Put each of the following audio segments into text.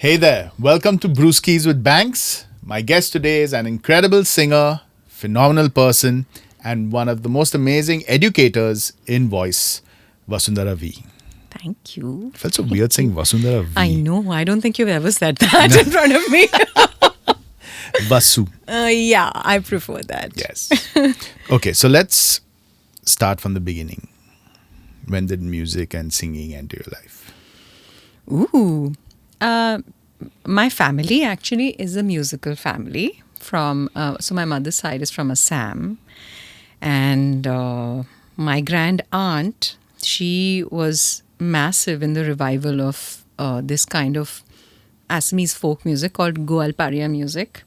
Hey there, welcome to Brewskis with Banks. My guest today is an incredible singer, phenomenal person, and one of the most amazing educators in voice, Vasundhara Vee. Thank you. It felt so weird saying Vasundhara Vee. I know. I don't think you've ever said that in front of me. Vasu. Yeah, I prefer that. Yes. Okay, so let's start from the beginning. When did music and singing enter your life? Ooh. My family actually is a musical family. So my mother's side is from Assam. And my grand aunt, she was massive in the revival of this kind of Assamese folk music called Goalparia music.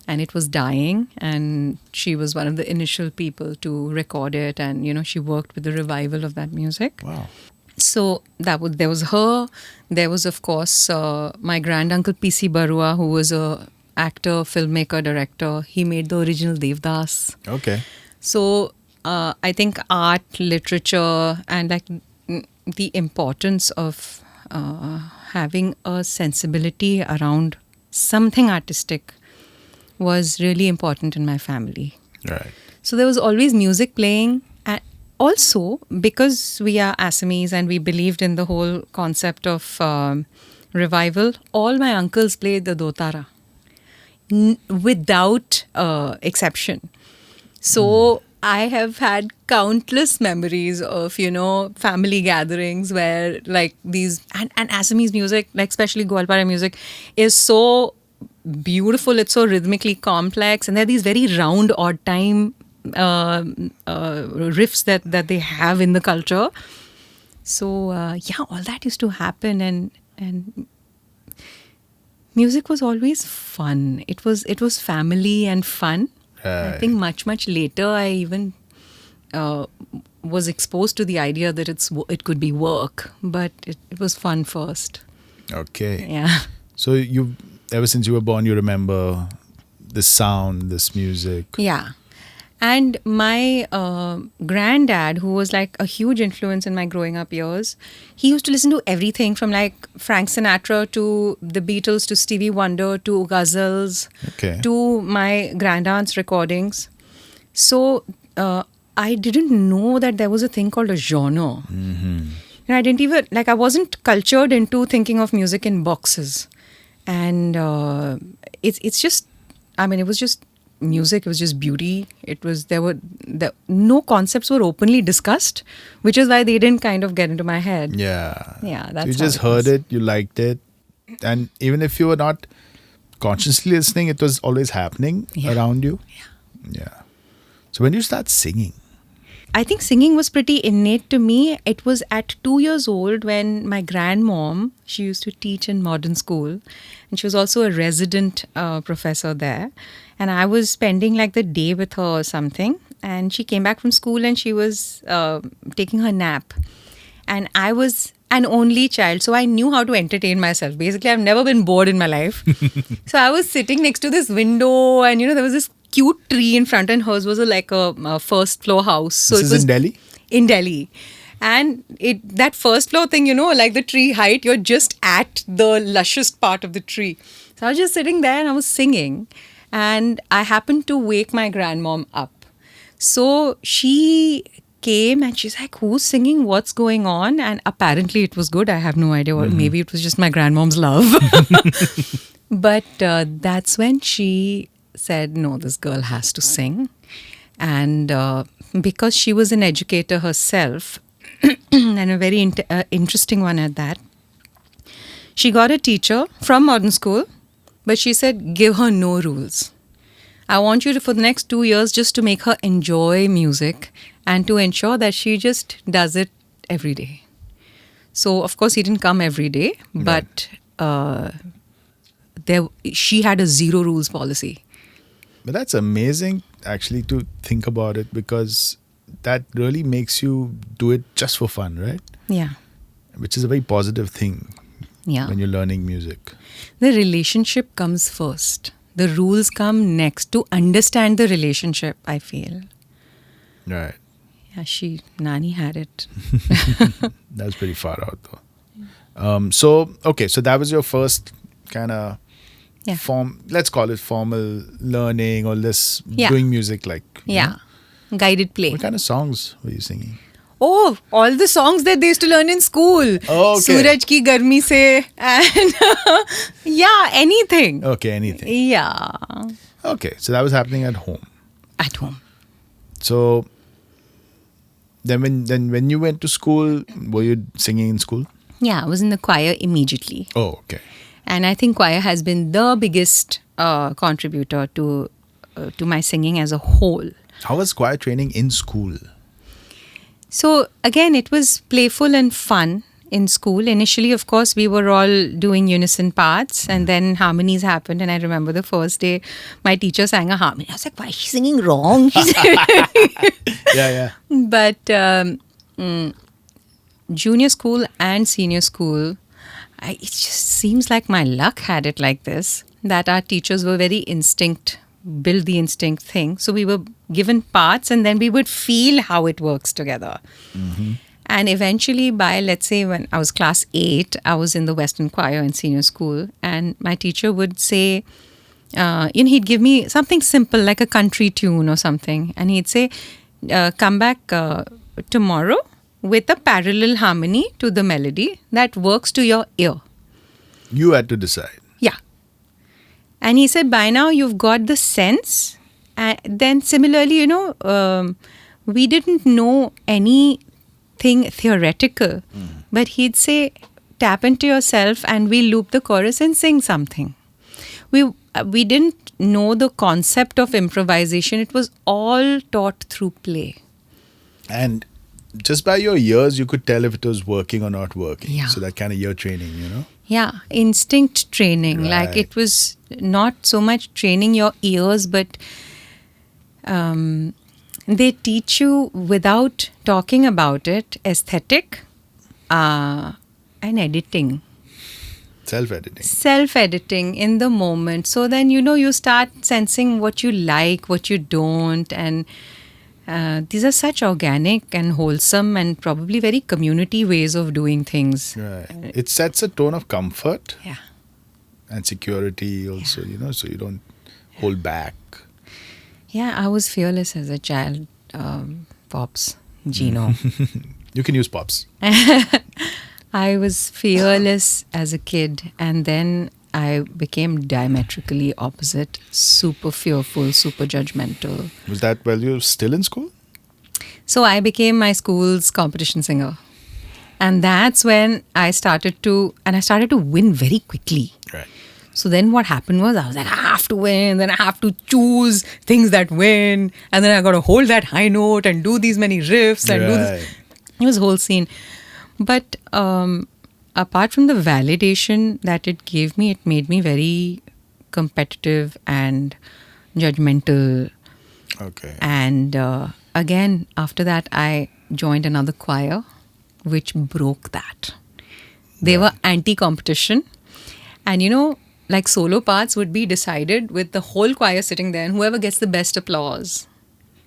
And it was dying, and she was one of the initial people to record it, and she worked with the revival of that music. Wow. So there was her. There was, of course, my granduncle P.C. Barua, who was a actor, filmmaker, director. He made the original Devdas. Okay. So I think art, literature, and the importance of having a sensibility around something artistic was really important in my family. Right. So there was always music playing. And also, because we are Assamese and we believed in the whole concept of revival, all my uncles played the dotara without exception. So I have had countless memories of, family gatherings where these, and Assamese music, especially Goalpara music, is so beautiful. It's so rhythmically complex, and there are these very round odd time riffs that they have in the culture. So all that used to happen, and music was always fun. It was family and fun. Right. I think much later I even was exposed to the idea that it could be work, but it was fun first. Okay. Yeah. So ever since you were born, you remember this sound, this music. Yeah. And my granddad, who was a huge influence in my growing up years, he used to listen to everything from Frank Sinatra to the Beatles to Stevie Wonder to ghazals to my grandaunt's recordings. So I didn't know that there was a thing called a genre. Mm-hmm. And I didn't even, I wasn't cultured into thinking of music in boxes. And it's just, it was just music. It was just beauty. No concepts were openly discussed, which is why they didn't kind of get into my head. Yeah. Yeah, that's so you just heard it, you liked it. And even if you were not consciously listening, it was always happening around you. Yeah. So when you start singing? I think singing was pretty innate to me. It was at 2 years old when my grandmom, she used to teach in modern school, and she was also a resident professor there. And I was spending the day with her or something. And she came back from school and she was taking her nap. And I was an only child, so I knew how to entertain myself. Basically, I've never been bored in my life. So I was sitting next to this window, and there was this cute tree in front, and hers was a first floor house. So this is in Delhi? In Delhi. And that first floor thing, the tree height, you're just at the lushest part of the tree. So I was just sitting there and I was singing. And I happened to wake my grandmom up. So she came and she's like, who's singing? What's going on? And apparently it was good. I have no idea. Maybe it was just my grandmom's love. But that's when she said, no, this girl has to sing. And because she was an educator herself, and a very interesting one at that, she got a teacher from modern school, but she said, give her no rules. I want you to, for the next 2 years, just to make her enjoy music and to ensure that she just does it every day. So, of course, he didn't come every day, but she had a zero rules policy. But that's amazing, actually, to think about it, because that really makes you do it just for fun, right? Yeah. Which is a very positive thing when you're learning music. The relationship comes first. The rules come next to understand the relationship, I feel. Right. Yeah, Nani had it. That was pretty far out, though. So that was your first kind of Yeah. let's call it formal learning or less Yeah. doing music like you Yeah. know? Guided play. What kind of songs were you singing? Oh, all the songs that they used to learn in school. Oh, okay. Suraj ki garmi se and yeah, anything. Okay, anything. Yeah. Okay, so that was happening at home. At home. So then when you went to school, were you singing in school? Yeah, I was in the choir immediately. Oh, okay. And I think choir has been the biggest contributor to my singing as a whole. How was choir training in school? So again, it was playful and fun in school. Initially, of course, we were all doing unison parts and then harmonies happened. And I remember the first day, my teacher sang a harmony. I was like, why is she singing wrong? Yeah. But junior school and senior school, it just seems like my luck had it like this, that our teachers were very build the instinct thing. So we were given parts and then we would feel how it works together. Mm-hmm. And eventually by, let's say, when I was class 8, I was in the Western choir in senior school. And my teacher would say, he'd give me something simple like a country tune or something. And he'd say, come back tomorrow with a parallel harmony to the melody that works to your ear. You had to decide. Yeah. And he said, by now you've got the sense. And then similarly, we didn't know anything theoretical. But he'd say, tap into yourself and we loop the chorus and sing something. We didn't know the concept of improvisation. It was all taught through play. And just by your ears, you could tell if it was working or not working. Yeah. So that kind of ear training, Yeah, instinct training. Right. Like it was not so much training your ears, but they teach you without talking about it, aesthetic and editing. Self-editing. Self-editing in the moment. So then, you start sensing what you like, what you don't. And these are such organic and wholesome and probably very community ways of doing things. Right. It sets a tone of comfort Yeah. and security also, so you don't hold back. Yeah, I was fearless as a child. Pops, Gino. You can use pops. I was fearless as a kid, and then I became diametrically opposite. Super fearful, super judgmental. Was that while you were still in school? So I became my school's competition singer. And that's when I started to win very quickly. Right. So then what happened was I was like, I have to win, then I have to choose things that win, and then I got to hold that high note and do these many riffs and do this. It was a whole scene. But apart from the validation that it gave me, it made me very competitive and judgmental. Okay. And again, after that, I joined another choir, which broke that. They were anti-competition. And like solo parts would be decided with the whole choir sitting there and whoever gets the best applause.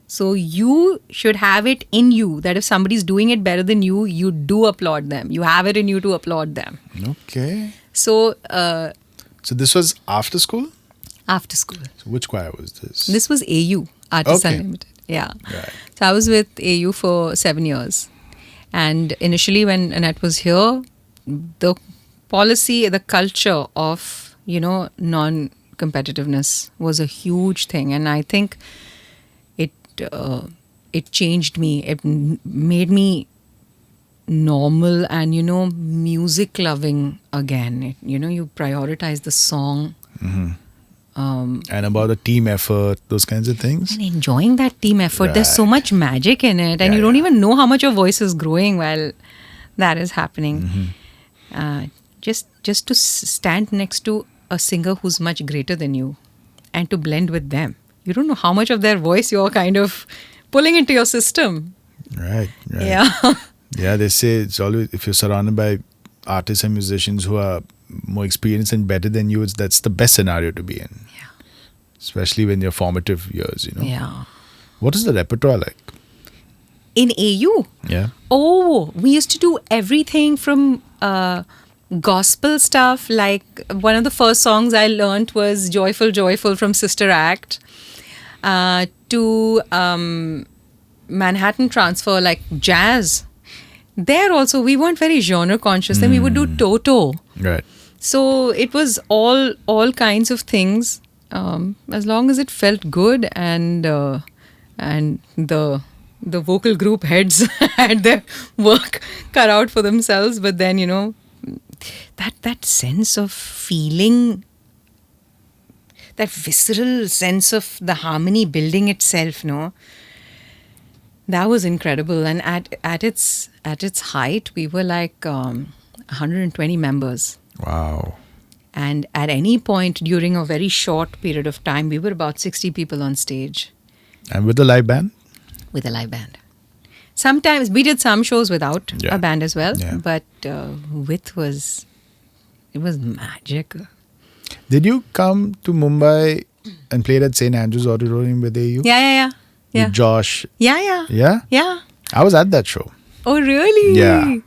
So you should have it in you that if somebody's doing it better than you, you do applaud them. You have it in you to applaud them. Okay. So So this was after school? after school. So which choir was this? This was AU, Artists Okay. Unlimited. Yeah. Right. So I was with AU for 7 years. And initially when Annette was here, the policy, the culture of, non-competitiveness was a huge thing. And I think it changed me. It made me normal and, music loving again. You prioritize the song. And about the team effort, those kinds of things? And enjoying that team effort. There's so Right. much magic in it. And you don't even know how much your voice is growing while that is happening. Just to stand next to a singer who's much greater than you and to blend with them. You don't know how much of their voice you're kind of pulling into your system. Right. Yeah. Yeah, they say it's always, if you're surrounded by artists and musicians who are more experienced and better than you, that's the best scenario to be in. Yeah. Especially when you're formative years, Yeah. What is the repertoire like? In AU, Yeah. we used to do everything from gospel stuff, like one of the first songs I learnt was Joyful, Joyful from Sister Act, to Manhattan Transfer, like jazz. There also, we weren't very genre conscious. Then we would do Toto. Right. So it was all kinds of things, as long as it felt good, and the vocal group heads had their work cut out for themselves. But then, that sense of feeling, that visceral sense of the harmony building itself, that was incredible. And at its height, we were like 120 members. Wow. And at any point during a very short period of time, we were about 60 people on stage. And with the live band? With a live band. Sometimes we did some shows without a band as well, but it was magic. Did you come to Mumbai and played at St. Andrew's Auditorium with AU? Yeah. With Josh? Yeah. Yeah? I was at that show. Oh, really? Yeah.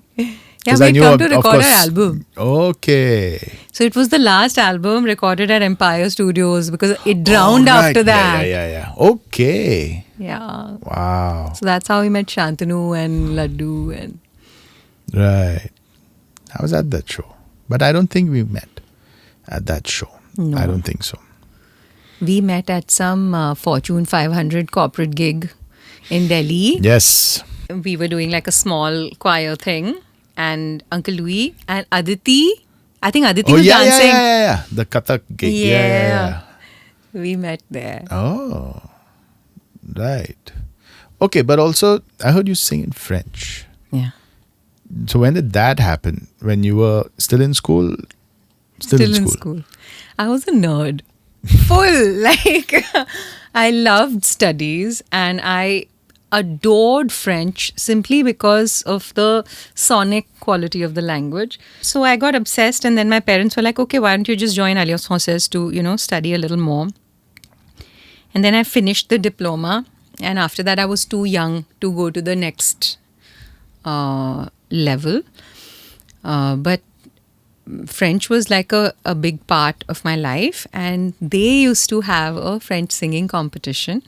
Yeah, we come to record our album. Okay. So it was the last album recorded at Empire Studios because it drowned after that. Yeah. Okay. Yeah. Wow. So that's how we met Shantanu and Laddu and... Right. I was at that show. But I don't think we met at that show. No. I don't think so. We met at some Fortune 500 corporate gig in Delhi. Yes. We were doing like a small choir thing. And Uncle Louis and Aditi. I think Aditi was dancing. Yeah. The Kathak gig. Yeah. We met there. Oh. Right. Okay, but also, I heard you sing in French. Yeah. So when did that happen? When you were still in school? Still in school. I was a nerd. Full. I loved studies and I adored French simply because of the sonic quality of the language. So I got obsessed, and then my parents were like, okay, why don't you just join Alliance Française to, study a little more. And then I finished the diploma, and after that I was too young to go to the next level. But French was like a big part of my life, and they used to have a French singing competition.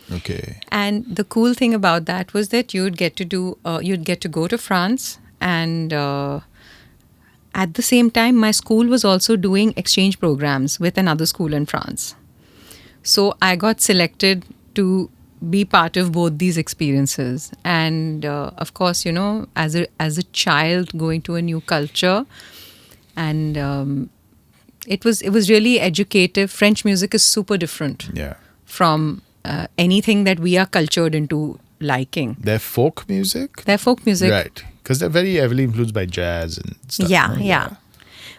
Okay. And the cool thing about that was that you'd get to go to France, and at the same time, my school was also doing exchange programs with another school in France. So I got selected to be part of both these experiences. And of course, as a child going to a new culture, and it was really educative. French music is super different from anything that we are cultured into liking. Their folk music? Right. Because they're very heavily influenced by jazz and stuff. Yeah.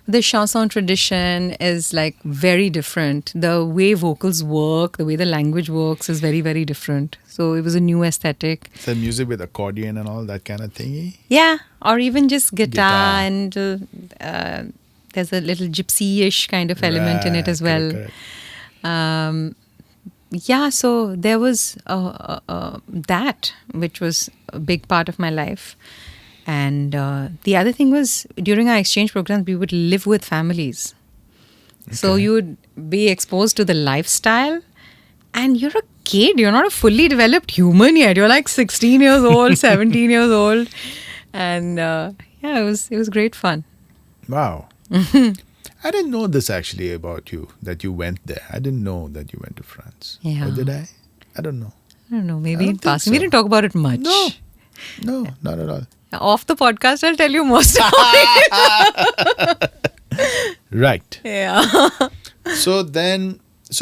The chanson tradition is like very different. The way vocals work, the way the language works is very, very different. So it was a new aesthetic. So music with accordion and all that kind of thingy? Yeah. Or even just guitar. And there's a little gypsy-ish kind of element in it as well. Correct. Yeah, so there was that, which was a big part of my life. And the other thing was, during our exchange programs, we would live with families. Okay. So you would be exposed to the lifestyle, and you're a kid. You're not a fully developed human yet. You're like 16 years old, 17 years old. And it was great fun. Wow. I didn't know this actually about you, that you went there. I didn't know that you went to France. Yeah. Or did I? I don't know. I don't know. Maybe in passing. So. We didn't talk about it much. No, not at all. Off the podcast, I'll tell you more stories. Right. Yeah. So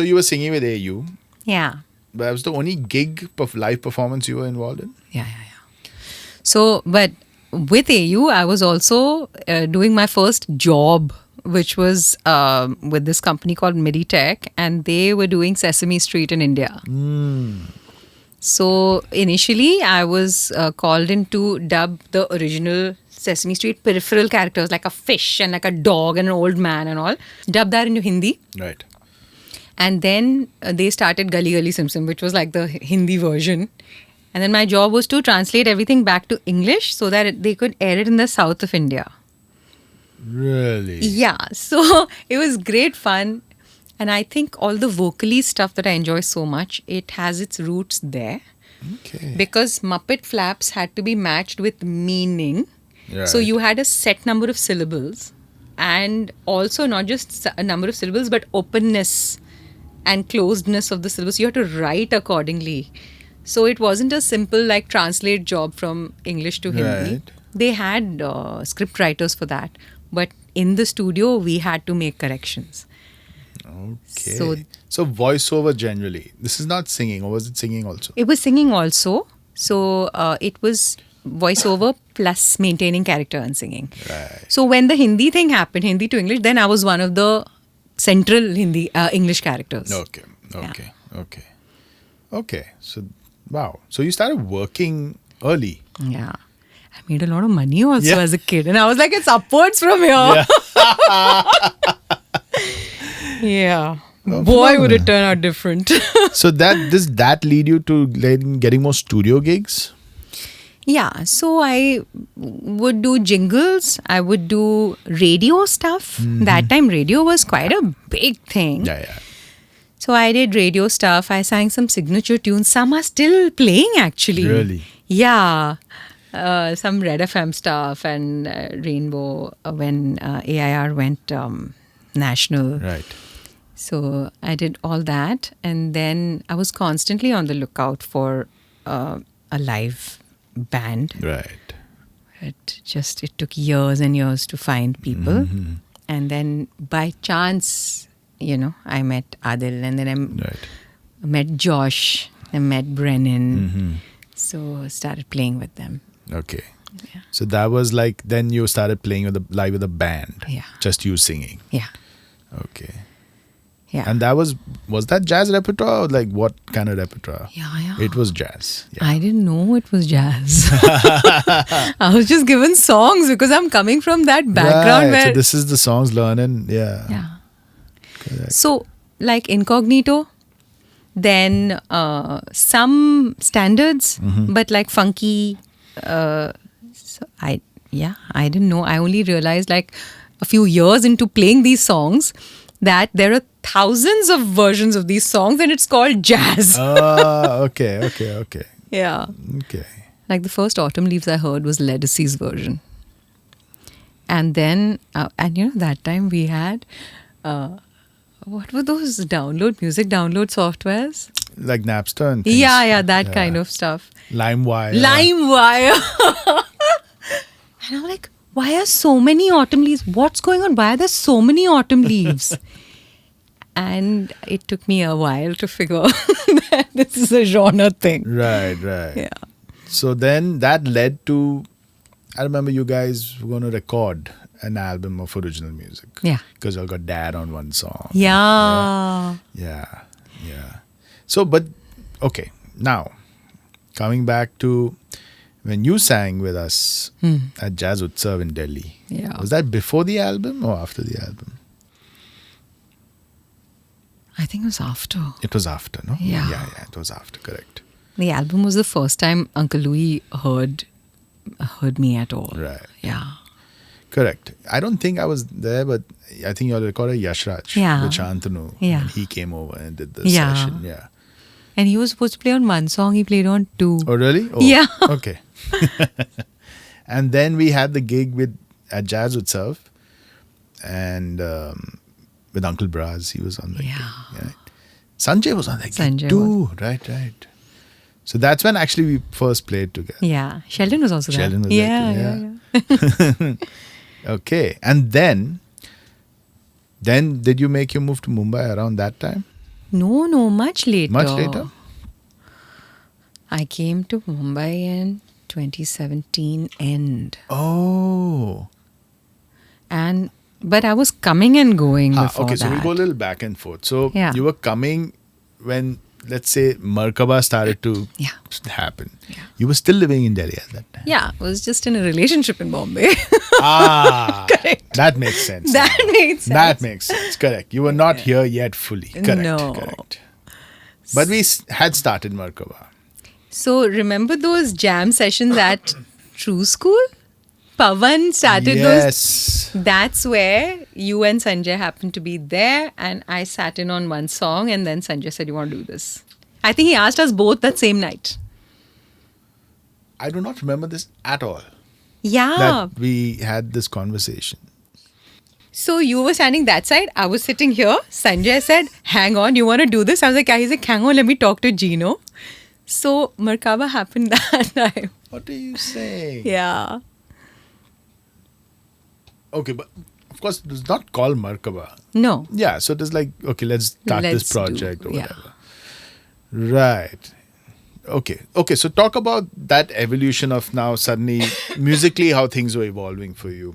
you were singing with AU. Yeah. But that was the only live performance you were involved in? Yeah. So, but with AU, I was also doing my first job, which was with this company called Meditech, and they were doing Sesame Street in India. So initially, I was called in to dub the original Sesame Street peripheral characters, like a fish and like a dog and an old man and all. Dub that into Hindi. Right. And then they started Gully Gully Sim Sim, which was like the Hindi version. And then my job was to translate everything back to English so that they could air it in the south of India. Really? Yeah, so it was great fun. And I think all the vocally stuff that I enjoy so much, it has its roots there. Okay. Because Muppet flaps had to be matched with meaning. So Right. you had a set number of syllables. And also not just a number of syllables, but openness and closedness of the syllables. You had to write accordingly. So it wasn't a simple like translate job from English to Hindi. Right. They had script writers for that. But in the studio, we had to make corrections. Okay. So- So voiceover generally. This is not singing, or was it singing also? It was singing also. So it was voiceover plus maintaining character and singing. Right. So when the Hindi thing happened, Hindi to English, then I was one of the central Hindi English characters. Okay. Okay. Okay. Okay. So, wow. So you started working early. Yeah. I made a lot of money also Yeah. as a kid. And I was like, it's upwards from here. Yeah. Oh, Boy, would phenomenal. it turn out different. So that lead you to getting more studio gigs? Yeah. So I would do jingles. I would do radio stuff. That time, radio was quite a big thing. Yeah. So I did radio stuff. I sang some signature tunes. Some are still playing actually. Really? Yeah. Some Red FM stuff and Rainbow when AIR went national. Right. So I did all that. And then I was constantly on the lookout for a live band. Right. It took years and years to find people. And then by chance, I met Adil and then Right. I met Josh, I met Brennan. So I started playing with them. Okay. Yeah. So that was like then you started playing live with a band. Yeah. Just you singing. Yeah. Okay. Yeah. And that was that jazz repertoire or like what kind of repertoire? Yeah. It was jazz. Yeah. I didn't know it was jazz. I was just given songs because I'm coming from that background Right. where. So this is the songs learning. Yeah. Yeah. Correct. So, like Incognito, then some standards, but like funky. So I didn't know. I only realized like a few years into playing these songs that there are thousands of versions of these songs and it's called jazz. Okay. Yeah. Okay. Like the first Autumn Leaves I heard was Legacy's version. And then, that time we had, what were those music download softwares? Like Napster and things. Yeah, that kind of stuff. LimeWire. LimeWire. And I'm like, why are so many autumn leaves? What's going on? Why are there so many autumn leaves? And it took me a while to figure that this is a genre thing. Right. Yeah. So then that led to, I remember you guys were going to record an album of original music. Yeah. Because you all got Dad on one song. Yeah. Yeah. So, but, okay, now, coming back to when you sang with us at Jazz Utsav in Delhi. Yeah. Was that before the album or after the album? I think it was after. It was after, no? Yeah. Yeah, it was after, correct. The album was the first time Uncle Louis heard me at all. Right. Yeah. Correct. I don't think I was there, but I think you all recorded Yashraj Yeah. with Shantanu. Yeah. And he came over and did the Yeah. session. Yeah. And he was supposed to play on one song, he played on two. Oh, really? Oh, Yeah. Okay. And then we had the gig at Jazz Utsav and with Uncle Braz. He was on the Yeah. gig. Yeah. Sanjay was on that Sanjay gig too. Right. So that's when actually we first played together. Yeah. Sheldon was also Sheldon was there. there too, Okay. And then did you make your move to Mumbai around that time? No, much later. Much later? I came to Mumbai in 2017 end. Oh. But I was coming and going before okay, that. so we'll go a little back and forth. So Yeah. you were coming when, let's say, Merkaba started to happen. Yeah. You were still living in Delhi at that time. Yeah, I was just in a relationship in Bombay. Correct. That makes sense. That made sense. That makes sense. Correct. You were not here yet fully. Correct. No. Correct. But we had started Merkaba. So remember those jam sessions at True School? Pavan started Yes. That's where you and Sanjay happened to be there, and I sat in on one song, and then Sanjay said, "You want to do this?" I think he asked us both that same night. I do not remember this at all. Yeah. That we had this conversation. So you were standing that side, I was sitting here. Sanjay said, "Hang on, you want to do this?" I was like, "Yeah." He's like, "Hang on, let me talk to Gino." So Merkaba happened that time. What are you saying? Yeah. Okay, but of course it's not called Merkaba. No. Yeah, so it is like, okay, let's start this Let's project do- or yeah. whatever. Right. Okay, so talk about that evolution of now suddenly musically how things were evolving for you.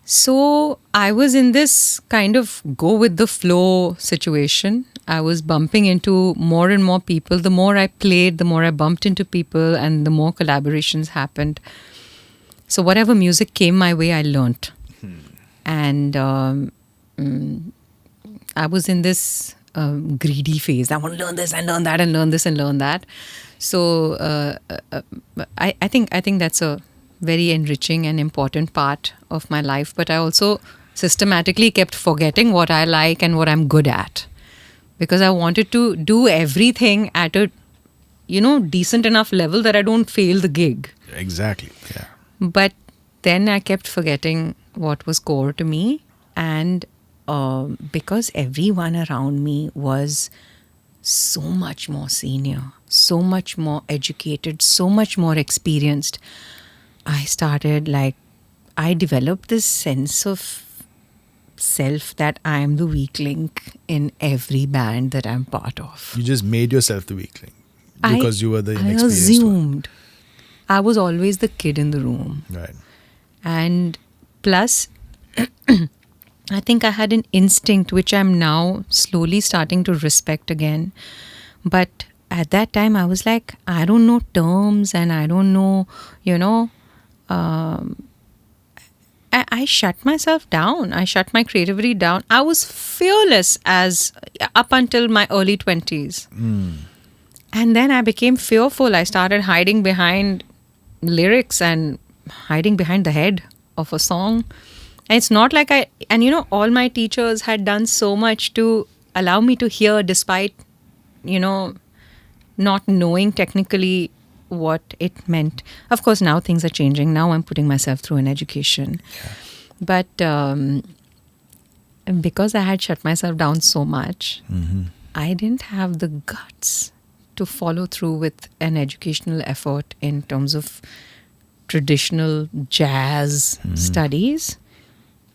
So I was in this kind of go with the flow situation. I was bumping into more and more people. The more I played, the more I bumped into people, and the more collaborations happened. So whatever music came my way, I learnt. And I was in this greedy phase. I want to learn this and learn that and learn this and learn that. So I think that's a very enriching and important part of my life. But I also systematically kept forgetting what I like and what I'm good at, because I wanted to do everything at a decent enough level that I don't fail the gig. Exactly. Yeah. But then I kept forgetting what was core to me. And because everyone around me was so much more senior, so much more educated, so much more experienced, I developed this sense of self that I am the weak link in every band that I'm part of. You just made yourself the weakling because you were the I inexperienced assumed I was always the kid in the room. one. Right. And plus, I think I had an instinct which I'm now slowly starting to respect again. But at that time, I was like, I don't know terms and I don't know, I shut myself down. I shut my creativity down. I was fearless up until my early 20s. And then I became fearful. I started hiding behind lyrics and hiding behind the head of a song. And it's not like all my teachers had done so much to allow me to hear despite, not knowing technically what it meant. Of course, now things are changing. Now I'm putting myself through an education. Yeah. But because I had shut myself down so much, I didn't have the guts to follow through with an educational effort in terms of traditional jazz studies.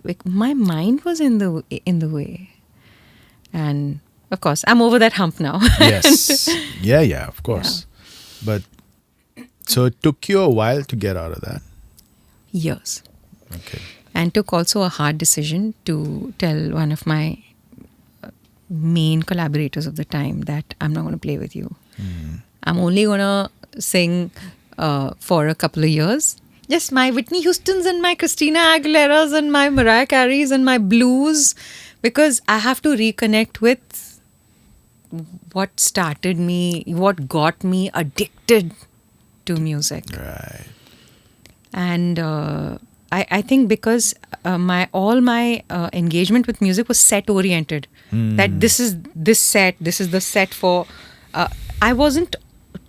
Like, my mind was in the way. And of course, I'm over that hump now. Yes. Yeah, of course. But so it took you a while to get out of that. Years. Okay. And took also a hard decision to tell one of my main collaborators of the time that I'm not going to play with you. I'm only going to sing for a couple of years. Just my Whitney Houstons and my Christina Aguileras and my Mariah Careys and my blues, because I have to reconnect with what started me, what got me addicted to music. Right. And I think because all my engagement with music was set oriented, that this is the set for. I wasn't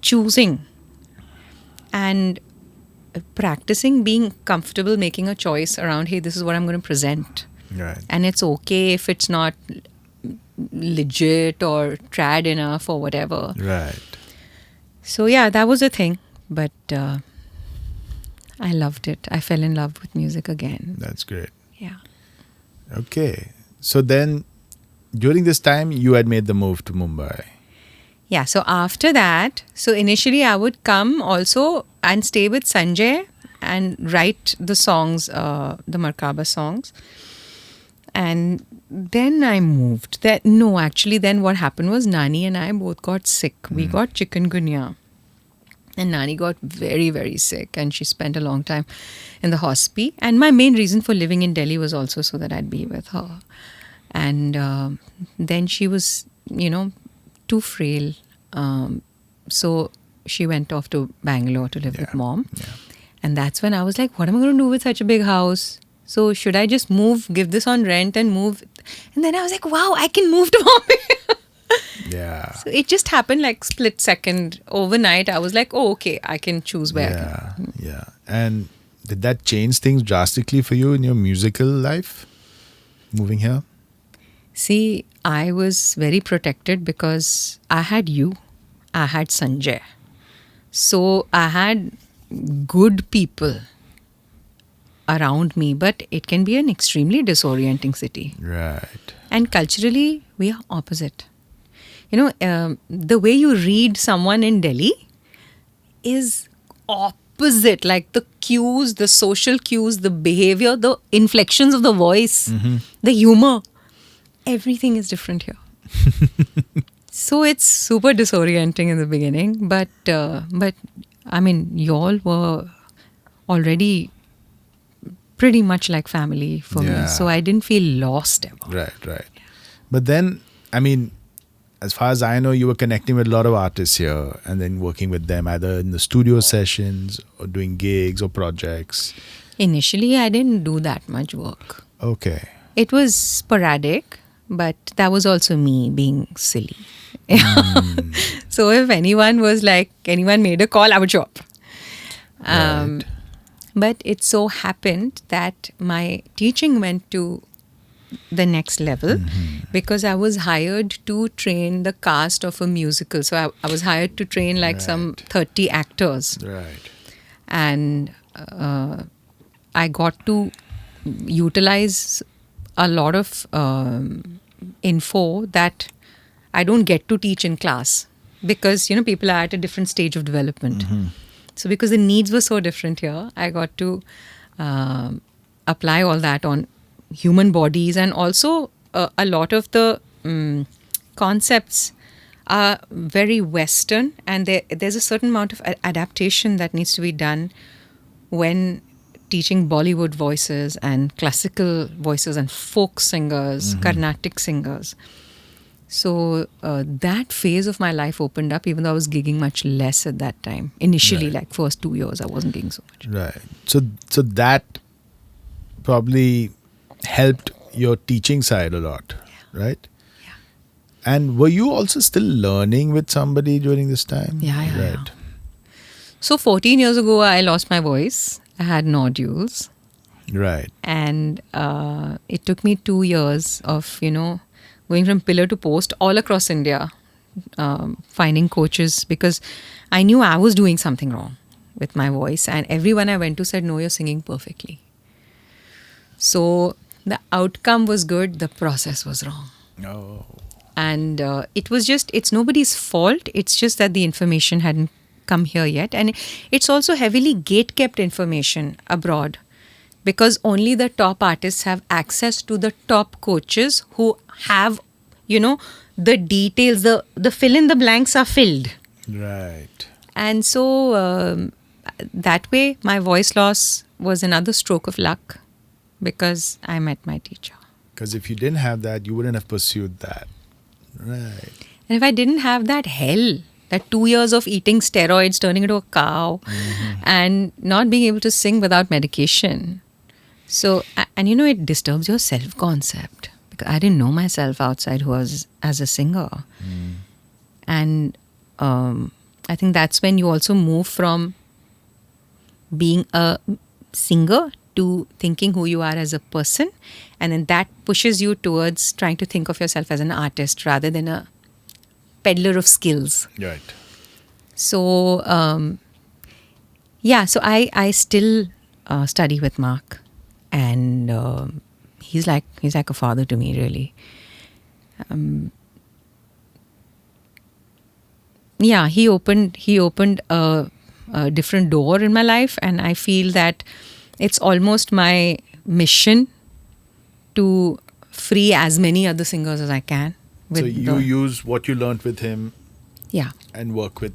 choosing and practicing being comfortable making a choice around, hey, this is what I'm going to present. Right. And it's okay if it's not legit or trad enough or whatever. Right. So yeah, that was a thing. But I loved it. I fell in love with music again. That's great. Yeah. Okay. So then during this time you had made the move to Mumbai. Yeah, so after that, so initially I would come also and stay with Sanjay and write the songs, the Merkaba songs. And then I moved. Then what happened was Nani and I both got sick. We got chikungunya. And Nani got very, very sick, and she spent a long time in the hospital. And my main reason for living in Delhi was also so that I'd be with her. And then she was, too frail. So she went off to Bangalore to live with mom. Yeah. And that's when I was like, what am I going to do with such a big house? So should I just move, give this on rent and move? And then I was like, wow, I can move to Bombay. Yeah. So it just happened like split second overnight. I was like, oh, okay, I can choose where I Yeah. can. Yeah. And did that change things drastically for you in your musical life? Moving here? See, I was very protected because I had you. I had Sanjay. So I had good people around me, but it can be an extremely disorienting city. Right. And culturally, we are opposite. The way you read someone in Delhi is opposite. Like the cues, the social cues, the behavior, the inflections of the voice, the humor, everything is different here. So it's super disorienting in the beginning, but I mean, y'all were already pretty much like family for Yeah. me, so I didn't feel lost ever. Right. But then, I mean, as far as I know, you were connecting with a lot of artists here and then working with them either in the studio sessions or doing gigs or projects. Initially, I didn't do that much work. Okay. It was sporadic, but that was also me being silly. So if anyone made a call, I would show up. Right. But it so happened that my teaching went to the next level because I was hired to train the cast of a musical. So I was hired to train like some 30 actors. Right. And I got to utilize a lot of info that I don't get to teach in class because, people are at a different stage of development. So because the needs were so different here, I got to apply all that on human bodies, and also a lot of the concepts are very Western, and there's a certain amount of adaptation that needs to be done when teaching Bollywood voices and classical voices and folk singers, Carnatic singers. So that phase of my life opened up, even though I was gigging much less at that time. Initially, like first 2 years, I wasn't gigging so much. Right. So that probably helped your teaching side a lot, right? Yeah. And were you also still learning with somebody during this time? Yeah. Right. So 14 years ago, I lost my voice. I had nodules. Right. And it took me 2 years of, going from pillar to post all across India, finding coaches, because I knew I was doing something wrong with my voice. And everyone I went to said, no, you're singing perfectly. So the outcome was good. The process was wrong. Oh. And it's nobody's fault. It's just that the information hadn't come here yet. And it's also heavily gate-kept information abroad, because only the top artists have access to the top coaches who have, the details, the fill in the blanks are filled. Right. And so that way, my voice loss was another stroke of luck because I met my teacher. Because if you didn't have that, you wouldn't have pursued that. Right. And if I didn't have that 2 years of eating steroids, turning into a cow, and not being able to sing without medication. So, and it disturbs your self-concept. Because I didn't know myself outside who I was as a singer. And I think that's when you also move from being a singer to thinking who you are as a person. And then that pushes you towards trying to think of yourself as an artist rather than a peddler of skills. Right. So, so I still study with Mark, and he's like a father to me, really. He opened a different door in my life, and I feel that it's almost my mission to free as many other singers as I can. So you use what you learned with him and work with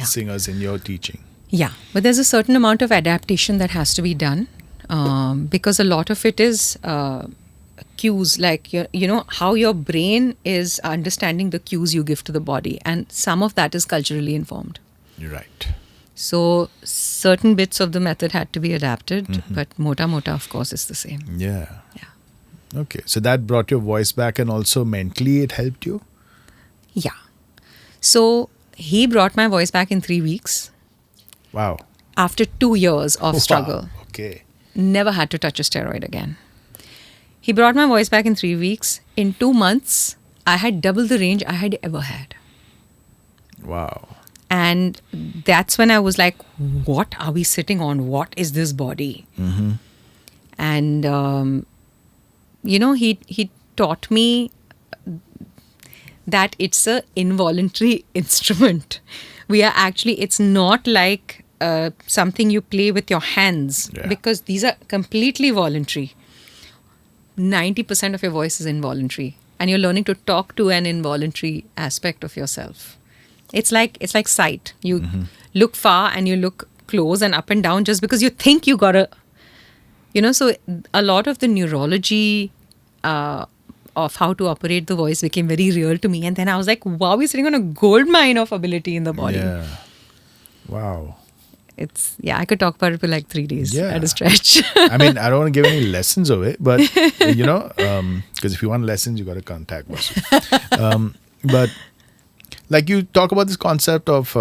singers in your teaching. Yeah, but there's a certain amount of adaptation that has to be done because a lot of it is cues, like how your brain is understanding the cues you give to the body, and some of that is culturally informed. You're right. So certain bits of the method had to be adapted, but mota mota, of course, is the same. Yeah. Yeah. Okay. So that brought your voice back, and also mentally it helped you? Yeah. So he brought my voice back in 3 weeks Wow. after 2 years of struggle. Wow. Okay. Never had to touch a steroid again. He brought my voice back in 3 weeks. In 2 months, I had double the range I had ever had. Wow. And that's when I was like, what are we sitting on? What is this body? And, he taught me that it's a involuntary instrument. It's not like something you play with your hands, Yeah. because these are completely voluntary. 90% of your voice is involuntary, and you're learning to talk to an involuntary aspect of yourself. It's like sight. You look far and you look close and up and down just because you think you gotta, so a lot of the neurology of how to operate the voice became very real to me. And then I was like, wow, we're sitting on a gold mine of ability in the body. Yeah. Wow. I could talk about it for like 3 days Yeah. at a stretch. I mean, I don't want to give any lessons of it, but, because if you want lessons, you got to contact Vasu. But like you talk about this concept of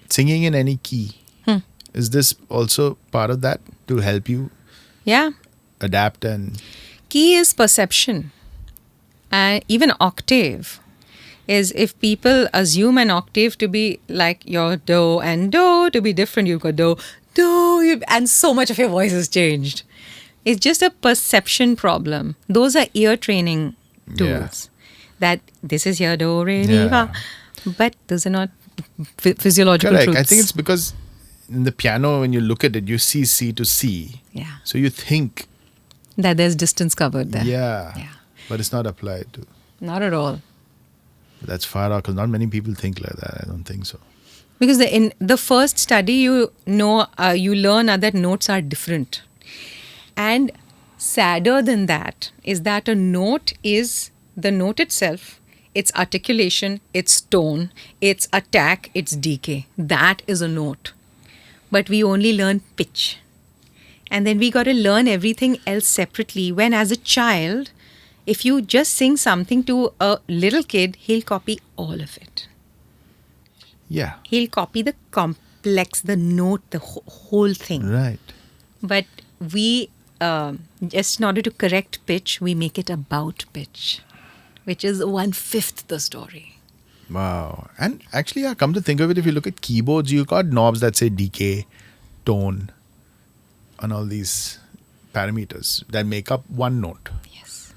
singing in any key. Is this also part of that to help you Yeah. adapt and... Key is perception. Even octave is, if people assume an octave to be like your do and do to be different, you've got do, and so much of your voice has changed. It's just a perception problem. Those are ear training tools. That this is your do, re, mi, fa. But those are not physiological Correct. truths. I think it's because in the piano, when you look at it, you see C to C. Yeah. So you think... That there's distance covered there. Yeah. But it's not applied to... Not at all. That's far out, because not many people think like that. I don't think so. Because in the first study, you learn that notes are different. And sadder than that is that a note is the note itself, its articulation, its tone, its attack, its decay. That is a note. But we only learn pitch. And then we got to learn everything else separately. When as a child, if you just sing something to a little kid, he'll copy all of it. Yeah. He'll copy the complex, the note, the whole thing. Right. But we, just in order to correct pitch, we make it about pitch, which is 1/5 the story. Wow. And actually, come to think of it, if you look at keyboards, you got knobs that say decay, tone, and all these parameters that make up one note. Yes.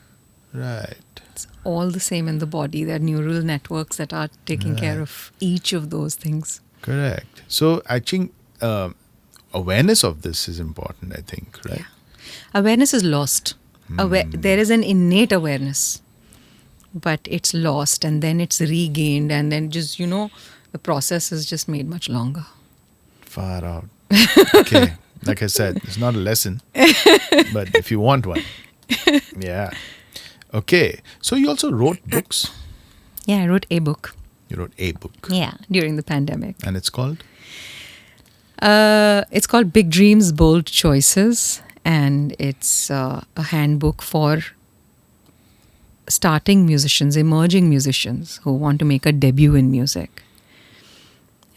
Right. It's all the same in the body. There are neural networks that are taking care of each of those things. Correct. So actually, awareness of this is important, I think, right? Awareness is lost. There is an innate awareness, but it's lost, and then it's regained, and then just, the process is just made much longer. Far out. Okay. Like I said, it's not a lesson, but if you want one. Yeah. Okay. So you also wrote books? Yeah, I wrote a book. You wrote a book. Yeah, during the pandemic. And it's called? It's called Big Dreams, Bold Choices. And it's a handbook for starting musicians, emerging musicians who want to make a debut in music.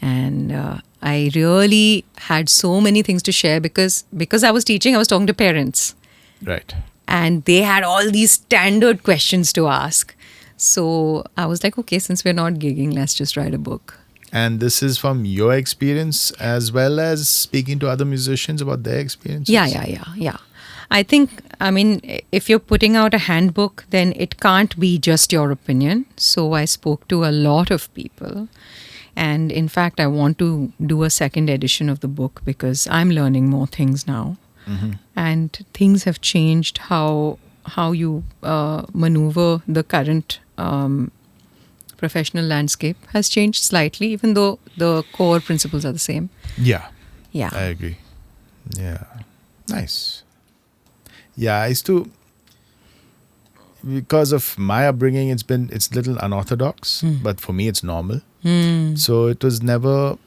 And I really had so many things to share because I was teaching, I was talking to parents. Right. And they had all these standard questions to ask. So I was like, okay, since we're not gigging, let's just write a book. And this is from your experience as well as speaking to other musicians about their experiences? Yeah. I think, if you're putting out a handbook, then it can't be just your opinion. So I spoke to a lot of people. And in fact, I want to do a second edition of the book because I'm learning more things now. Mm-hmm. And things have changed how you maneuver the current professional landscape has changed slightly, even though the core principles are the same. Yeah. Yeah. I agree. Yeah. Nice. Yeah, I used to, because of my upbringing, it's a little unorthodox, but for me it's normal. So it was never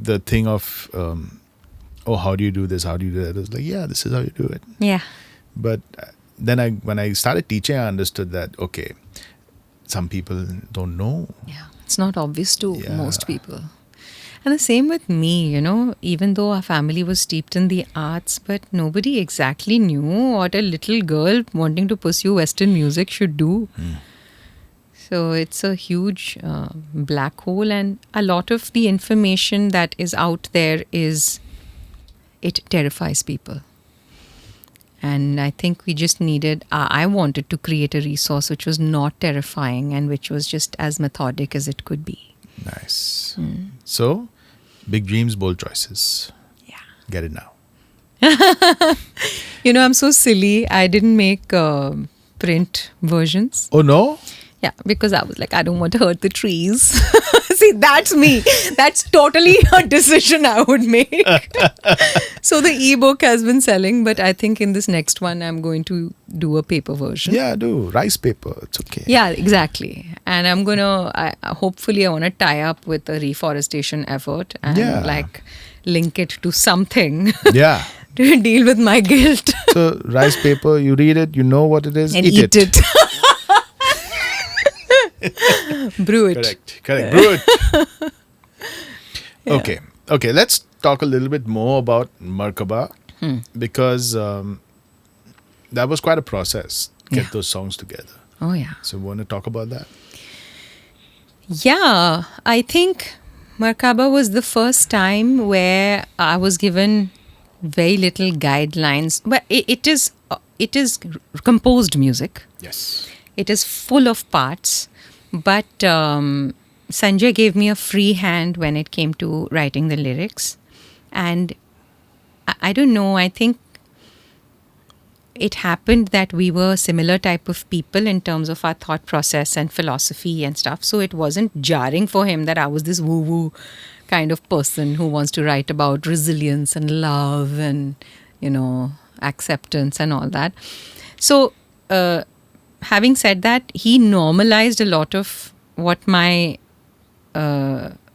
the thing of, oh, how do you do this? How do you do that? I was like, yeah, this is how you do it. Yeah. But then when I started teaching, I understood that, okay, some people don't know. Yeah. It's not obvious to Yeah. most people. And the same with me, even though our family was steeped in the arts, but nobody exactly knew what a little girl wanting to pursue Western music should do. So it's a huge black hole, and a lot of the information that is out there it terrifies people. And I think we just needed, I wanted to create a resource which was not terrifying and which was just as methodic as it could be. Nice. So, big dreams, bold choices. Yeah. Get it now. I'm so silly. I didn't make print versions. Oh, no? Yeah, because I was like, I don't want to hurt the trees. See, that's me. That's totally a decision I would make. So the ebook has been selling, but I think in this next one, I'm going to do a paper version. Yeah, do. Rice paper. It's okay. Yeah, exactly. And I'm going to, hopefully, I want to tie up with a reforestation effort and link it to something. Yeah. To deal with my guilt. So, rice paper, you read it, you know what it is, And eat it. Brew it. Correct. Brew it. Okay. Let's talk a little bit more about Merkaba because that was quite a process. Get those songs together. Oh, yeah. So, want to talk about that? Yeah, I think Merkaba was the first time where I was given very little guidelines. But it is composed music. Yes. It is full of parts. But Sanjay gave me a free hand when it came to writing the lyrics. And I don't know, I think it happened that we were similar type of people in terms of our thought process and philosophy and stuff. So it wasn't jarring for him that I was this woo-woo kind of person who wants to write about resilience and love and, acceptance and all that. So, having said that, he normalized a lot of what my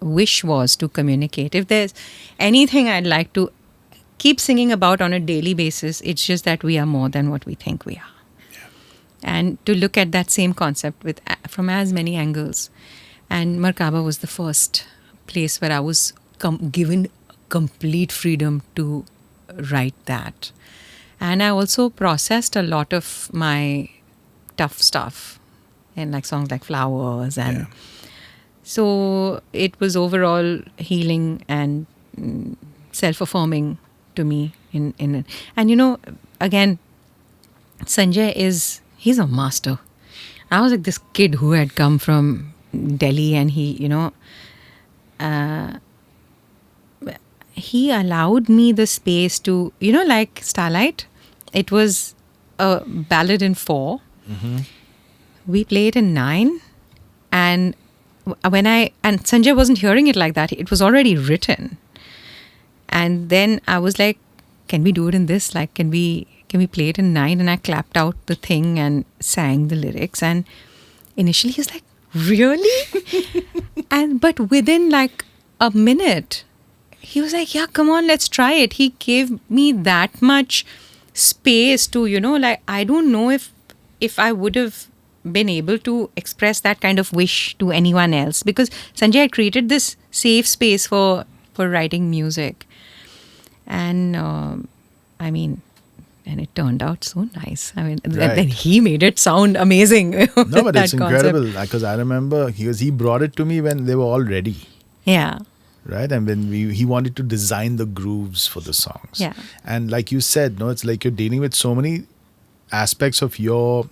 wish was to communicate. If there's anything I'd like to keep singing about on a daily basis, it's just that we are more than what we think we are. Yeah. And to look at that same concept from as many angles. And Merkaba was the first place where I was given complete freedom to write that. And I also processed a lot of my tough stuff and songs like Flowers and so it was overall healing and self-affirming to me in it. And again, Sanjay he's a master. I was like this kid who had come from Delhi and he allowed me the space to, like Starlight, it was a ballad in 4. Mm-hmm. We played in 9, and Sanjay wasn't hearing it like that. It was already written, and then I was like, "Can we do it in this? Can we play it in 9?" And I clapped out the thing and sang the lyrics. And initially, he's like, "Really?" But within a minute, he was like, "Yeah, come on, let's try it." He gave me that much space to, I don't know if I would have been able to express that kind of wish to anyone else, because Sanjay had created this safe space for writing music. And and it turned out so nice. Then he made it sound amazing. No, but it's incredible because I remember he brought it to me when they were all ready. Yeah. Right, and when he wanted to design the grooves for the songs. Yeah. And like you said, it's like you're dealing with so many aspects of your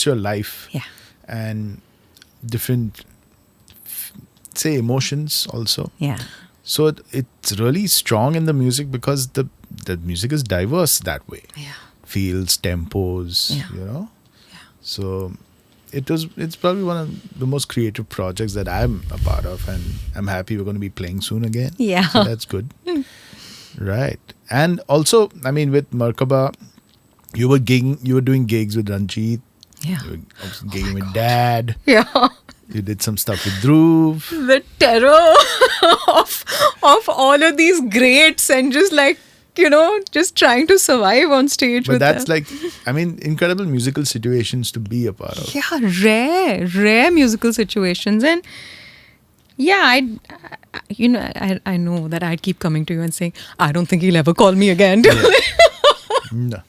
life. Yeah. And different, say, emotions also. Yeah. So it's really strong in the music because the music is diverse that way. Yeah. Feels, tempos, Yeah. So it's probably one of the most creative projects that I'm a part of, and I'm happy we're going to be playing soon again. Yeah. So that's good. Right. And also, with Merkaba, you were doing gigs with Ranjit. Yeah. You were gigging with Dad. Yeah. You did some stuff with Dhruv. The terror of all of these greats and just like, just trying to survive on stage But with that's them. incredible musical situations to be a part of. Yeah, rare musical situations. And yeah, I know that I'd keep coming to you and saying, I don't think he'll ever call me again. No.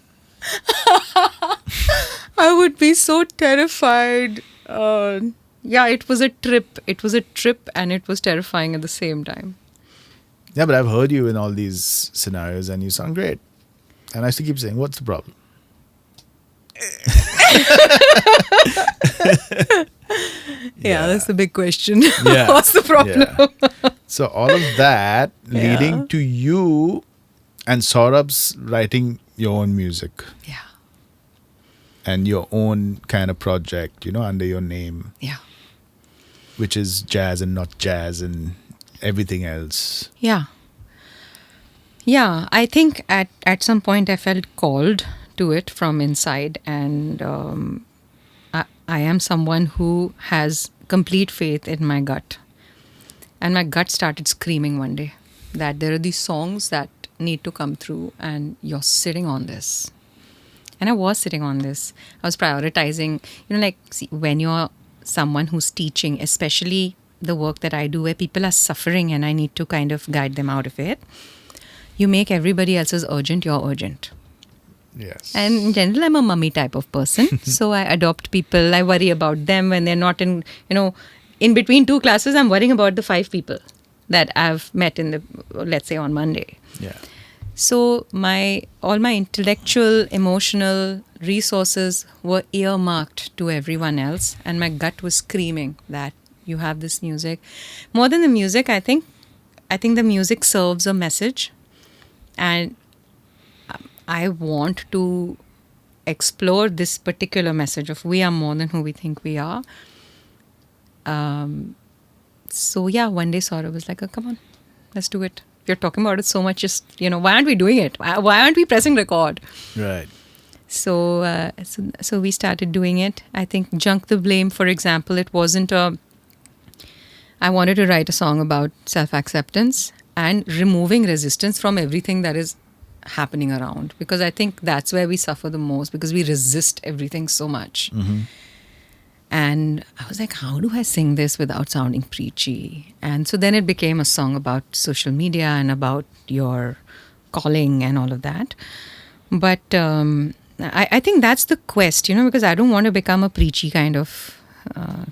I would be so terrified. Yeah, it was a trip. It was a trip and it was terrifying at the same time. Yeah, but I've heard you in all these scenarios and you sound great. And I used to keep saying, what's the problem? Yeah, that's the big question. Yeah. What's the problem? Yeah. So all of that leading Yeah. to you and Saurabh's writing your own music Yeah. and your own kind of project, under your name, Yeah. which is jazz and not jazz and everything else. Yeah. Yeah, I think at some point I felt called to it from inside, and I am someone who has complete faith in my gut. And my gut started screaming one day that there are these songs that need to come through and you're sitting on this. And I was sitting on this. I was prioritizing, see, when you're someone who's teaching, especially the work that I do where people are suffering and I need to kind of guide them out of it, you make everybody else's urgent your urgent. Yes. And in general, I'm a mummy type of person. So I adopt people. I worry about them when they're not in, in between two classes, I'm worrying about the 5 people that I've met let's say on Monday. Yeah. So all my intellectual, emotional resources were earmarked to everyone else. And my gut was screaming that you have this music. More than the music, I think the music serves a message. And I want to explore this particular message of we are more than who we think we are. So yeah, one day Saurabh was like, oh, come on, let's do it. You're talking about it so much, just, why aren't we doing it? Why aren't we pressing record? Right. So we started doing it. I think Junk the Blame, for example, it wasn't I wanted to write a song about self-acceptance and removing resistance from everything that is happening around, because I think that's where we suffer the most, because we resist everything so much. Mm-hmm. And I was like, how do I sing this without sounding preachy? And so then it became a song about social media and about your calling and all of that. But I think that's the quest, because I don't want to become a preachy kind of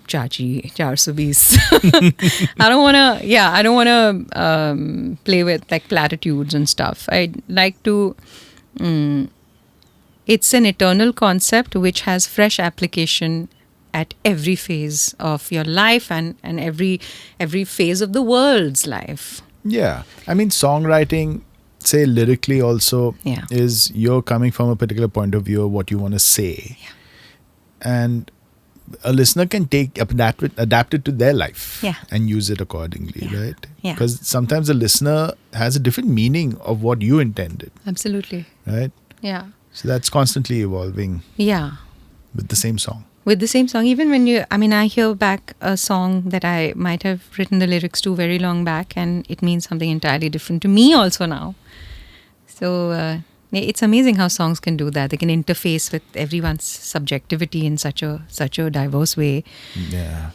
chachi, 420. I don't want to play with like platitudes and stuff. I like to, it's an eternal concept which has fresh application at every phase of your life and every phase of the world's life. Yeah. I mean, songwriting, say lyrically also, Yeah. is you're coming from a particular point of view of what you want to say. Yeah. And a listener can adapt it to their life, Yeah. and use it accordingly, Yeah. right? Yeah. Because sometimes a listener has a different meaning of what you intended, Absolutely. right? Yeah. So that's constantly evolving Yeah. with the same song. With the same song, even when I hear back a song that I might have written the lyrics to very long back, and it means something entirely different to me also now. So it's amazing how songs can do that. They can interface with everyone's subjectivity in such a diverse way. Yeah.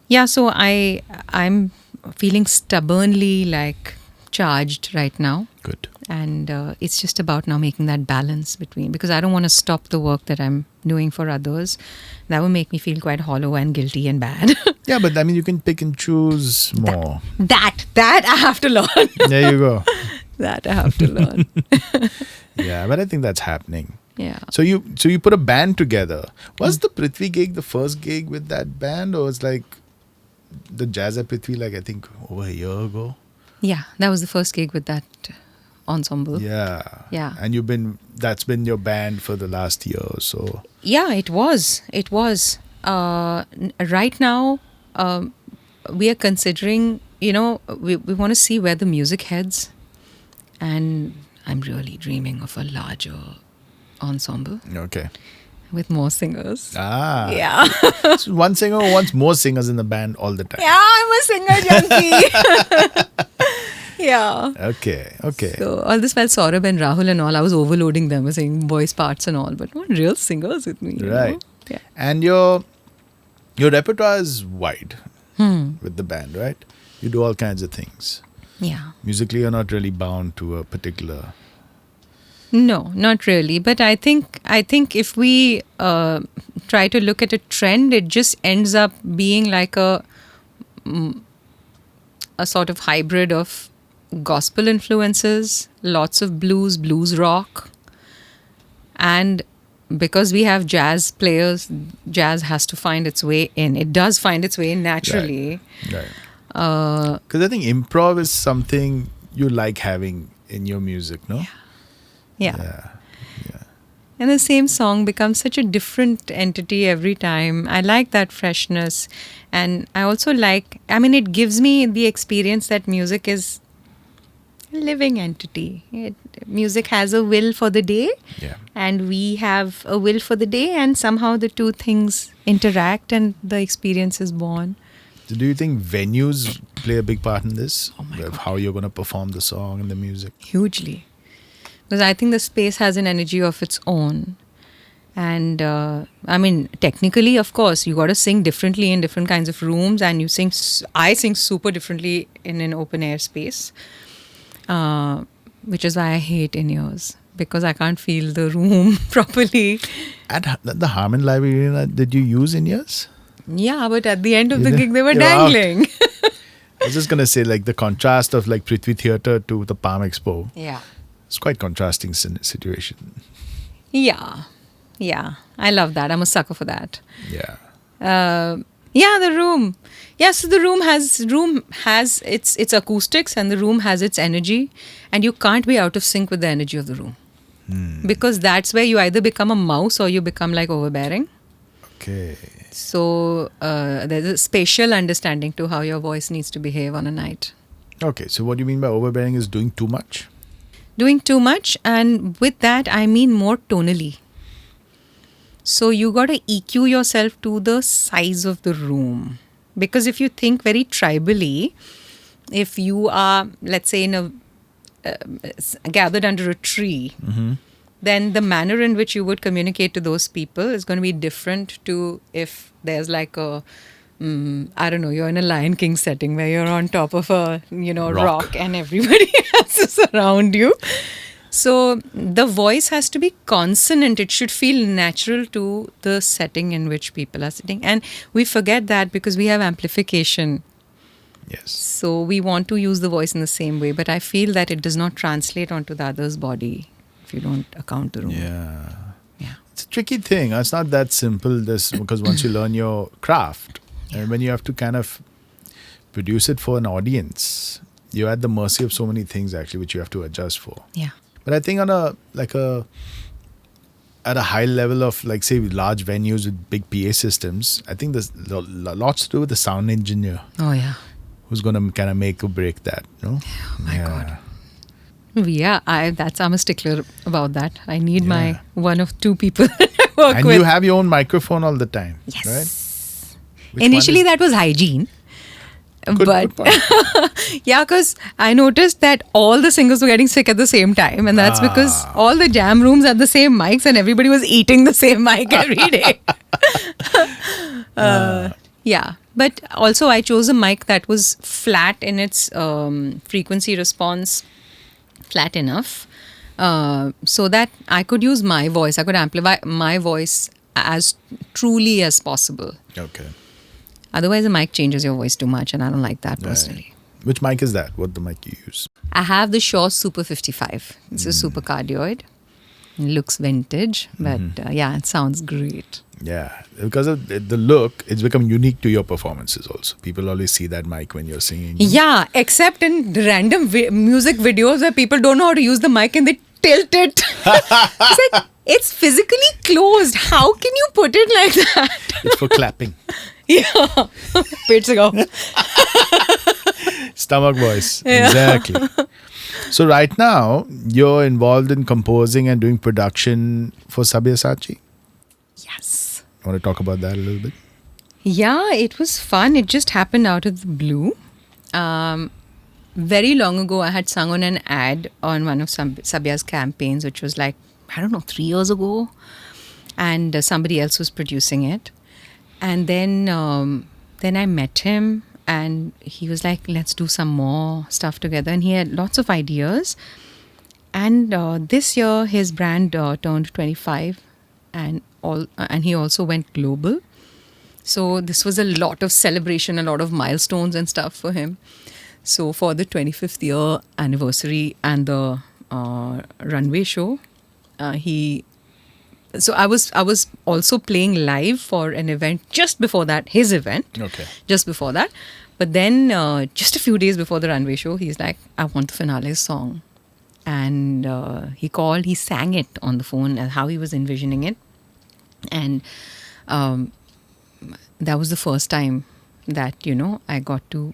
Yeah, so I'm feeling stubbornly like charged right now. Good. And it's just about now making that balance between, because I don't want to stop the work that I'm doing for others. That would make me feel quite hollow and guilty and bad. Yeah, but I mean, you can pick and choose more. That I have to learn. There you go. That I have to learn. Yeah, but I think that's happening. Yeah. So you put a band together. Was the Prithvi gig the first gig with that band, or was like the Jazz at Prithvi like I think over a year ago? Yeah, that was the first gig with that ensemble. Yeah. Yeah. And that's been your band for the last year or so. Yeah, it was. It was. Right now, we are considering, we want to see where the music heads. And I'm really dreaming of a larger ensemble. Okay. with more singers. Ah. Yeah. So one singer who wants more singers in the band all the time. Yeah, I'm a singer junkie. Yeah. Okay. So all this while Saurabh and Rahul and all, I was overloading them with saying voice parts and all, but not real singers with me. Right. Yeah. And your repertoire is wide with the band, right? You do all kinds of things. Yeah. Musically, you're not really bound to a particular. No, not really. But I think if we try to look at a trend, it just ends up being like a sort of hybrid of gospel influences, lots of blues rock, and because we have jazz players, jazz has to find its way in. It does find its way in naturally. Right. Because I think improv is something you like having in your music, no? Yeah. And the same song becomes such a different entity every time. I like that freshness. And I also like, it gives me the experience that music is a living entity. Music has a will for the day. Yeah. And we have a will for the day. And somehow the two things interact and the experience is born. So do you think venues play a big part in this? Oh my God. How you're going to perform the song and the music? Hugely. Because I think the space has an energy of its own. And technically, of course, you got to sing differently in different kinds of rooms. And I sing super differently in an open air space. Which is why I hate in-ears. Because I can't feel the room properly. At the Harman Live Arena, did you use in-ears? Yeah, but at the end of the gig, they were You're dangling. I was just going to say, like, the contrast of like Prithvi Theatre to the Palm Expo. Yeah. It's quite contrasting situation. Yeah. I love that. I'm a sucker for that. Yeah. The room. Yeah, so the room has its acoustics and the room has its energy, and you can't be out of sync with the energy of the room. Because that's where you either become a mouse or you become like overbearing. Okay. So there's a spatial understanding to how your voice needs to behave on a night. Okay, so what you mean by overbearing is doing too much? Doing too much, and with that I mean more tonally. So you got to EQ yourself to the size of the room. Because if you think very tribally, if you are, let's say, in a gathered under a tree, then the manner in which you would communicate to those people is going to be different to if there's like a, you're in a Lion King setting where you're on top of a, rock and everybody else is around you. So the voice has to be consonant. It should feel natural to the setting in which people are sitting. And we forget that because we have amplification. Yes. So we want to use the voice in the same way. But I feel that it does not translate onto the other's body if you don't account the room. Yeah. Yeah. It's a tricky thing. It's not that simple because once you learn your craft, and when you have to kind of produce it for an audience, you're at the mercy of so many things actually which you have to adjust for. Yeah. But I think at a high level of, like, say, large venues with big PA systems, I think there's lots to do with the sound engineer. Oh, yeah. Who's going to kind of make or break that, no? Oh, my God. Yeah, I'm a stickler about that. I need my one of two people I work and with. you have your own microphone all the time, yes. Right? Initially, that was hygiene. Good point. Yeah, because I noticed that all the singers were getting sick at the same time, and that's because all the jam rooms had the same mics and everybody was eating the same mic every day. Yeah, but also I chose a mic that was flat in its frequency response, flat enough, so that I could use my voice. I could amplify my voice as truly as possible. Okay. Otherwise, the mic changes your voice too much, and I don't like that personally. Right. Which mic is that? What the mic you use? I have the Shure Super 55. It's a super cardioid. It looks vintage, but it sounds great. Yeah, because of the look, it's become unique to your performances also. People always see that mic when you're singing. Yeah, except in random music videos where people don't know how to use the mic and they tilt it. It's like, it's physically closed. How can you put it like that? It's for clapping. Yeah. Peट से गाओ. Stomach voice. Yeah. Exactly. So right now, you're involved in composing and doing production for Sabyasachi? Yes. Want to talk about that a little bit? Yeah, it was fun. It just happened out of the blue. Very long ago, I had sung on an ad on one of Sabya's campaigns, which was like, I don't know, 3 years ago. And somebody else was producing it. And then I met him, and he was like, let's do some more stuff together. And he had lots of ideas. And this year, his brand turned 25, and he also went global. So this was a lot of celebration, a lot of milestones and stuff for him. So for the 25th year anniversary and the runway show, So I was also playing live for an event just before that, his event. Okay. Just before that. But then just a few days before the runway show, he's like, I want the finale song. And he called, he sang it on the phone and how he was envisioning it. And that was the first time that, I got to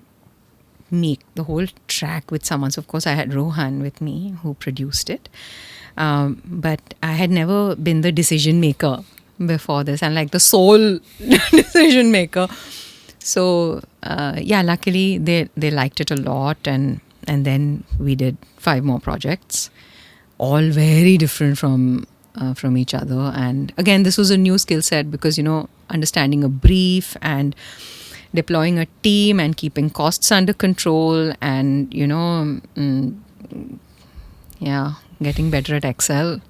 make the whole track with someone. So of course I had Rohan with me who produced it. But I had never been the decision maker before this, and like the sole decision maker. So luckily they liked it a lot, and then we did 5 more projects, all very different from each other. And again, this was a new skill set because understanding a brief and deploying a team and keeping costs under control, and getting better at Excel.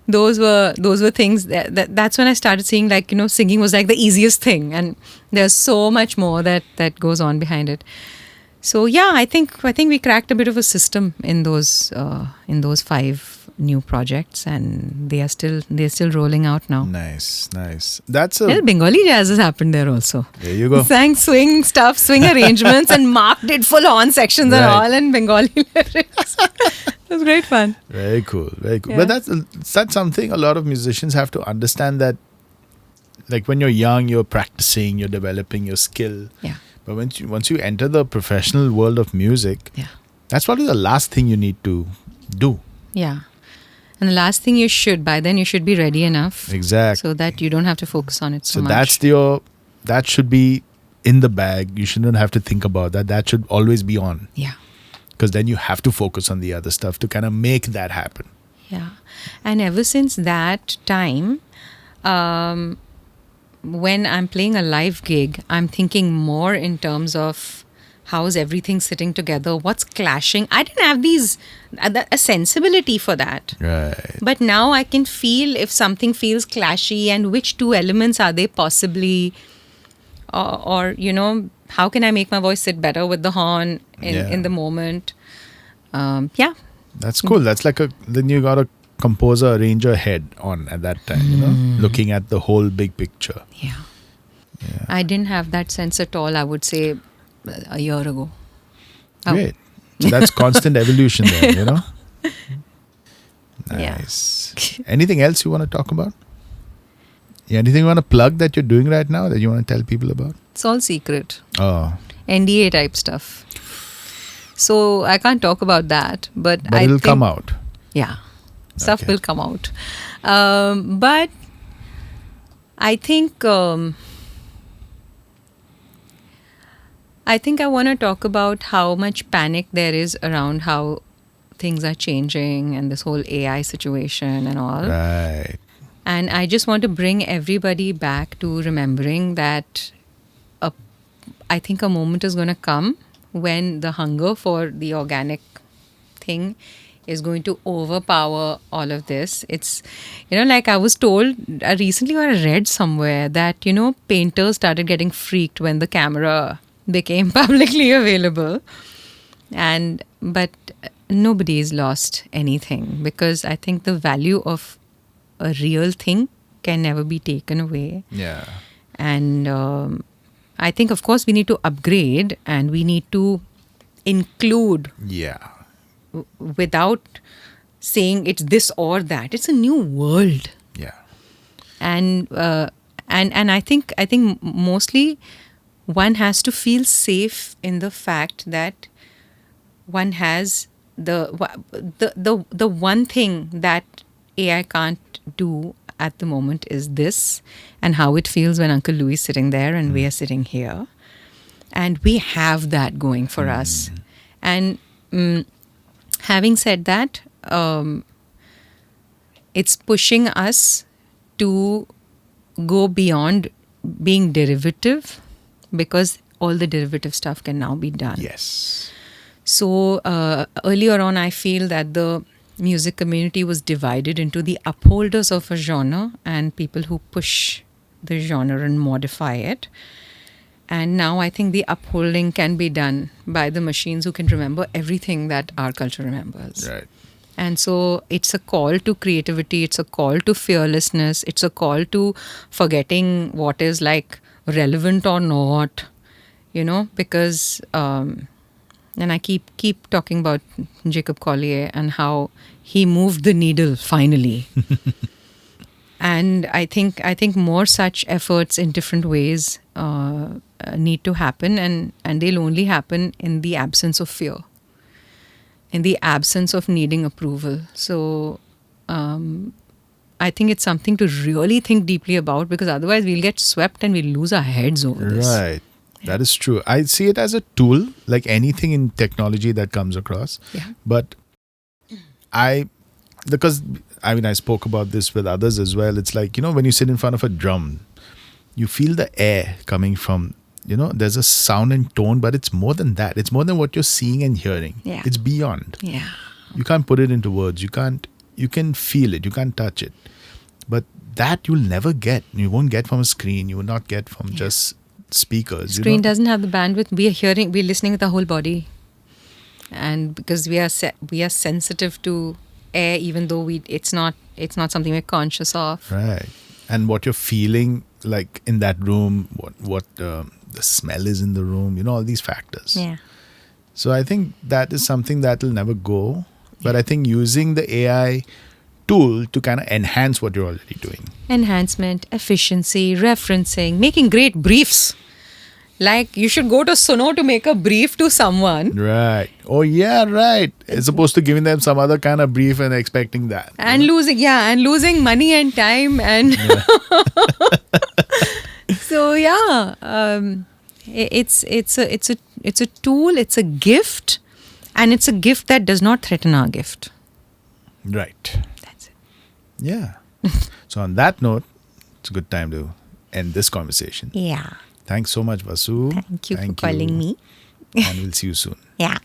Those were things that's when I started seeing like singing was like the easiest thing, and there's so much more that goes on behind it. So yeah, I think we cracked a bit of a system in those 5 new projects, and they're still rolling out now. Nice. That's a... Yeah, Bengali jazz has happened there also. There you go. Sang swing stuff, swing arrangements, and Mark did full-on sections and all, and Bengali lyrics. It was great fun. Very cool. Yeah. But that's something a lot of musicians have to understand, that like when you're young, you're practicing, you're developing your skill. Yeah. But once you enter the professional world of music, that's probably the last thing you need to do. Yeah. And the last thing by then you should be ready enough. Exactly. So that you don't have to focus on it so much. That should be in the bag. You shouldn't have to think about that. That should always be on. Yeah. Because then you have to focus on the other stuff to kind of make that happen. Yeah. And ever since that time, when I'm playing a live gig, I'm thinking more in terms of how's everything sitting together, what's clashing. I didn't have a sensibility for that. Right. But now I can feel if something feels clashy and which 2 elements are they possibly, or how can I make my voice sit better with the horn in the moment. That's cool. That's like then you got a composer, arranger head on at that time, looking at the whole big picture. Yeah. I didn't have that sense at all, I would say, a year ago. Great. So that's constant evolution there, Nice. Yeah. Anything else you want to talk about? Yeah, anything you want to plug that you're doing right now that you want to tell people about? It's all secret. Oh. NDA type stuff. So I can't talk about that. But it'll come out. Yeah. Stuff will come out. But I think I want to talk about how much panic there is around how things are changing and this whole AI situation and all. Right. And I just want to bring everybody back to remembering that I think a moment is going to come when the hunger for the organic thing is going to overpower all of this. It's, like I was told recently, or I read somewhere that, painters started getting freaked when the camera became publicly available. But nobody's lost anything, because I think the value of a real thing can never be taken away. Yeah. And I think, of course, we need to upgrade and we need to include. Yeah. Without saying it's this or that. It's a new world. Yeah. And I think mostly one has to feel safe in the fact that one has the one thing that AI can't do, at the moment is this, and how it feels when Uncle Louis is sitting there and we are sitting here. And we have that going for us. And having said that, it's pushing us to go beyond being derivative, because all the derivative stuff can now be done. Yes. So earlier on, I feel that the music community was divided into the upholders of a genre and people who push the genre and modify it. And now I think the upholding can be done by the machines who can remember everything that our culture remembers. Right. And so it's a call to creativity, it's a call to fearlessness, it's a call to forgetting what is like relevant or not, because, and I keep talking about Jacob Collier and how he moved the needle finally. And I think more such efforts in different ways need to happen, and they'll only happen in the absence of fear, in the absence of needing approval. So I think it's something to really think deeply about, because otherwise we'll get swept and we'll lose our heads over this. Right. That is true. I see it as a tool, like anything in technology that comes across. Yeah. But I spoke about this with others as well. It's like, when you sit in front of a drum, you feel the air coming from, there's a sound and tone, but it's more than that. It's more than what you're seeing and hearing. Yeah. It's beyond. Yeah. You can't put it into words. You can feel it. You can't touch it. But that you'll never get. You won't get from a screen. You will not get from just speakers. Screen doesn't have the bandwidth. We're listening with the whole body. And because we are sensitive to air, even though it's not something we're conscious of. Right. And what you're feeling like in that room, what the smell is in the room, all these factors. Yeah. So I think that is something that will never go. But I think using the AI tool to kind of enhance what you're already doing. Enhancement, efficiency, referencing, making great briefs. Like, you should go to Suno to make a brief to someone. Right. Oh, yeah, right. As opposed to giving them some other kind of brief and expecting that. And losing money and time. And so, it's a tool, it's a gift, and it's a gift that does not threaten our gift. Right. That's it. Yeah. So on that note, it's a good time to end this conversation. Yeah. Thanks so much, Vasu. Thank you for calling me. And we'll see you soon. Yeah.